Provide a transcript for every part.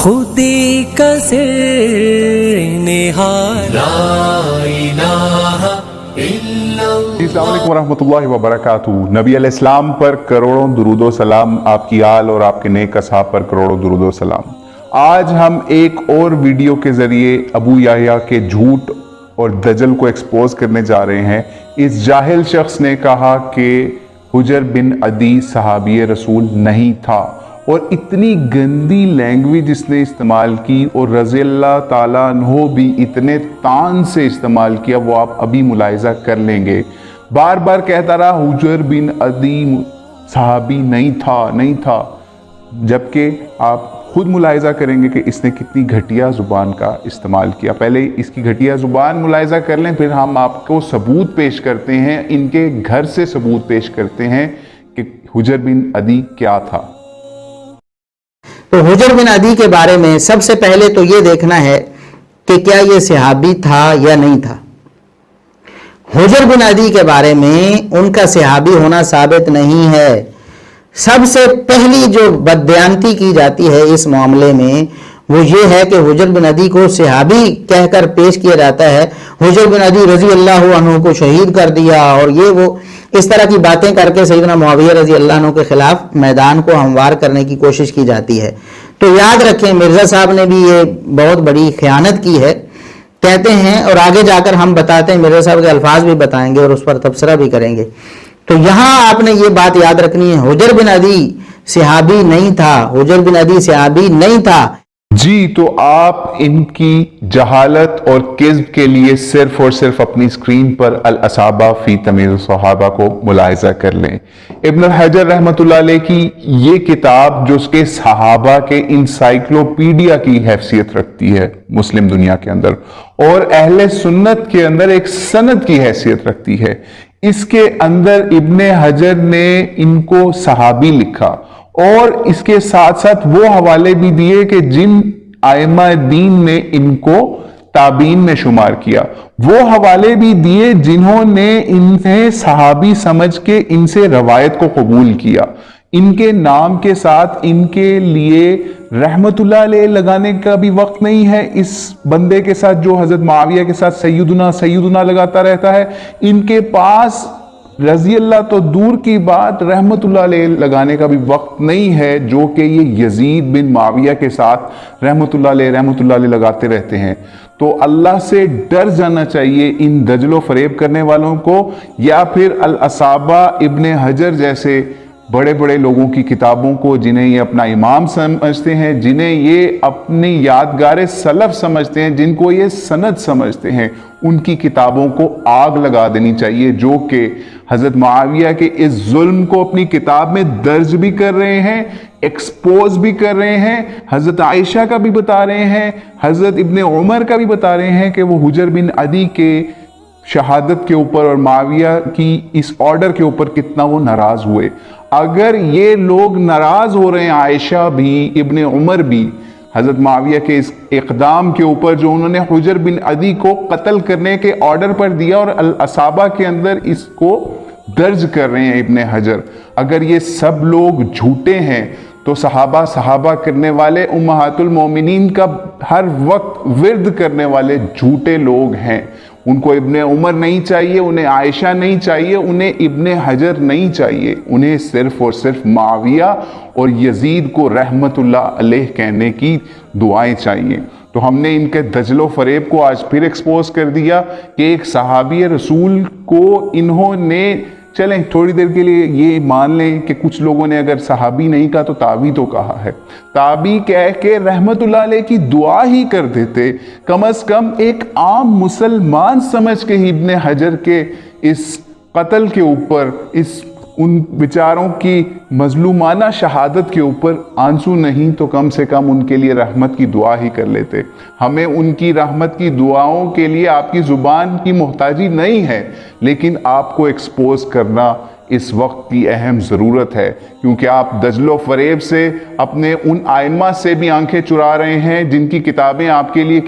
خودی کا سر نہاد لا الہ الا اللہ۔ السلام علیکم ورحمۃ اللہ وبرکاتہ۔ نبی علیہ السلام پر کروڑوں درود و سلام، آپ کی آل اور آپ کے نیک اصحاب پر کروڑوں درود و سلام۔ آج ہم ایک اور ویڈیو کے ذریعے ابو یحییٰ کے جھوٹ اور دجل کو ایکسپوز کرنے جا رہے ہیں۔ اس جاہل شخص نے کہا کہ حجر بن عدی صحابی رسول نہیں تھا، اور اتنی گندی لینگویج اس نے استعمال کی، اور رضی اللہ تعالیٰ عنہ بھی اتنے طعن سے استعمال کیا، وہ آپ ابھی ملاحظہ کر لیں گے۔ بار بار کہتا رہا حجر بن عدی صحابی نہیں تھا، جبکہ آپ خود ملاحظہ کریں گے کہ اس نے کتنی گھٹیا زبان کا استعمال کیا۔ پہلے اس کی گھٹیا زبان ملاحظہ کر لیں، پھر ہم آپ کو ثبوت پیش کرتے ہیں، ان کے گھر سے ثبوت پیش کرتے ہیں کہ حجر بن عدی کیا تھا۔ تو حجر بن عدی کے بارے میں سب سے پہلے تو یہ دیکھنا ہے کہ کیا یہ صحابی تھا یا نہیں تھا۔ حجر بن عدی کے بارے میں ان کا صحابی ہونا ثابت نہیں ہے۔ سب سے پہلی جو بددیانتی کی جاتی ہے اس معاملے میں وہ یہ ہے کہ حجر بن عدی کو صحابی کہہ کر پیش کیا جاتا ہے۔ حجر بن عدی رضی اللہ عنہ کو شہید کر دیا، اور یہ وہ اس طرح کی باتیں کر کے سیدنا معاویہ رضی اللہ عنہ کے خلاف میدان کو ہموار کرنے کی کوشش کی جاتی ہے۔ تو یاد رکھیں مرزا صاحب نے بھی یہ بہت بڑی خیانت کی ہے، کہتے ہیں، اور آگے جا کر ہم بتاتے ہیں، مرزا صاحب کے الفاظ بھی بتائیں گے اور اس پر تبصرہ بھی کریں گے۔ تو یہاں آپ نے یہ بات یاد رکھنی ہے، حجر بن عدی صحابی نہیں تھا، حجر بن عدی صحابی نہیں تھا۔ جی، تو آپ ان کی جہالت اور کذب کے لیے صرف اور صرف اپنی اسکرین پر الاصابہ فی تمیز الصحابہ کو ملاحظہ کر لیں۔ ابن حجر رحمۃ اللہ علیہ کی یہ کتاب جو اس کے صحابہ کے انسائکلوپیڈیا کی حیثیت رکھتی ہے مسلم دنیا کے اندر، اور اہل سنت کے اندر ایک سند کی حیثیت رکھتی ہے، اس کے اندر ابن حجر نے ان کو صحابی لکھا، اور اس کے ساتھ ساتھ وہ حوالے بھی دیے کہ جن ائمہ دین نے ان کو تابعین میں شمار کیا، وہ حوالے بھی دیے جنہوں نے انہیں صحابی سمجھ کے ان سے روایت کو قبول کیا۔ ان کے نام کے ساتھ ان کے لیے رحمت اللہ علیہ لگانے کا بھی وقت نہیں ہے، اس بندے کے ساتھ جو حضرت معاویہ کے ساتھ سیدنا لگاتا رہتا ہے۔ ان کے پاس رضی اللہ تو دور کی بات، رحمت اللہ علیہ لگانے کا بھی وقت نہیں ہے، جو کہ یہ یزید بن معاویہ کے ساتھ رحمت اللہ علیہ لگاتے رہتے ہیں۔ تو اللہ سے ڈر جانا چاہیے ان دجل و فریب کرنے والوں کو، یا پھر الاصابہ ابن حجر جیسے بڑے بڑے لوگوں کی کتابوں کو، جنہیں یہ اپنا امام سمجھتے ہیں، جنہیں یہ اپنی یادگار سلف سمجھتے ہیں، جن کو یہ سند سمجھتے ہیں، ان کی کتابوں کو آگ لگا دینی چاہیے، جو کہ حضرت معاویہ کے اس ظلم کو اپنی کتاب میں درج بھی کر رہے ہیں، ایکسپوز بھی کر رہے ہیں، حضرت عائشہ کا بھی بتا رہے ہیں، حضرت ابن عمر کا بھی بتا رہے ہیں کہ وہ حجر بن عدی کے شہادت کے اوپر اور معاویہ کی اس آرڈر کے اوپر کتنا وہ ناراض ہوئے۔ اگر یہ لوگ ناراض ہو رہے ہیں، عائشہ بھی، ابن عمر بھی، حضرت معاویہ کے اس اقدام کے اوپر جو انہوں نے حجر بن عدی کو قتل کرنے کے آرڈر پر دیا، اور الاصابہ کے اندر اس کو درج کر رہے ہیں ابن حجر، اگر یہ سب لوگ جھوٹے ہیں تو صحابہ کرنے والے امہات المومنین کا ہر وقت ورد کرنے والے جھوٹے لوگ ہیں۔ ان کو ابن عمر نہیں چاہیے، انہیں عائشہ نہیں چاہیے، انہیں ابن حجر نہیں چاہیے، انہیں صرف اور صرف معاویہ اور یزید کو رحمت اللہ علیہ کہنے کی دعائیں چاہیے۔ تو ہم نے ان کے دجل و فریب کو آج پھر ایکسپوز کر دیا کہ ایک صحابی رسول کو انہوں نے، چلیں تھوڑی دیر کے لیے یہ مان لیں کہ کچھ لوگوں نے اگر صحابی نہیں کہا تو تابعی تو کہا ہے، تابعی کہہ کے رحمت اللہ علیہ کی دعا ہی کر دیتے، کم از کم ایک عام مسلمان سمجھ کے ہی ابن حجر کے اس قتل کے اوپر، ان بیچاروں کی مظلومانہ شہادت کے اوپر آنسو نہیں تو کم سے کم ان کے لیے رحمت کی دعا ہی کر لیتے۔ ہمیں ان کی رحمت کی دعاؤں کے لیے آپ کی زبان کی محتاجی نہیں ہے، لیکن آپ کو ایکسپوز کرنا اس وقت کی اہم ضرورت ہے، کیونکہ آپ دجل و فریب سے اپنے ان ائمہ سے بھی آنکھیں چرا رہے ہیں جن کی کتابیں آپ کے لیے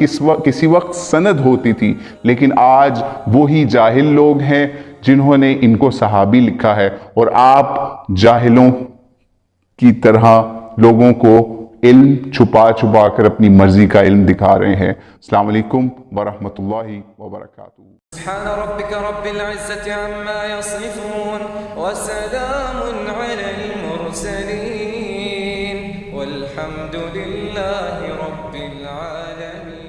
کسی وقت سند ہوتی تھی، لیکن آج وہی جاہل لوگ ہیں جنہوں نے ان کو صحابی لکھا ہے، اور آپ جاہلوں کی طرح لوگوں کو علم چھپا چھپا کر اپنی مرضی کا علم دکھا رہے ہیں۔ السلام علیکم ورحمۃ اللہ وبرکاتہ۔ سبحان ربك رب العزة عما يصفون وسلام على المرسلين والحمد لله رب العالمين۔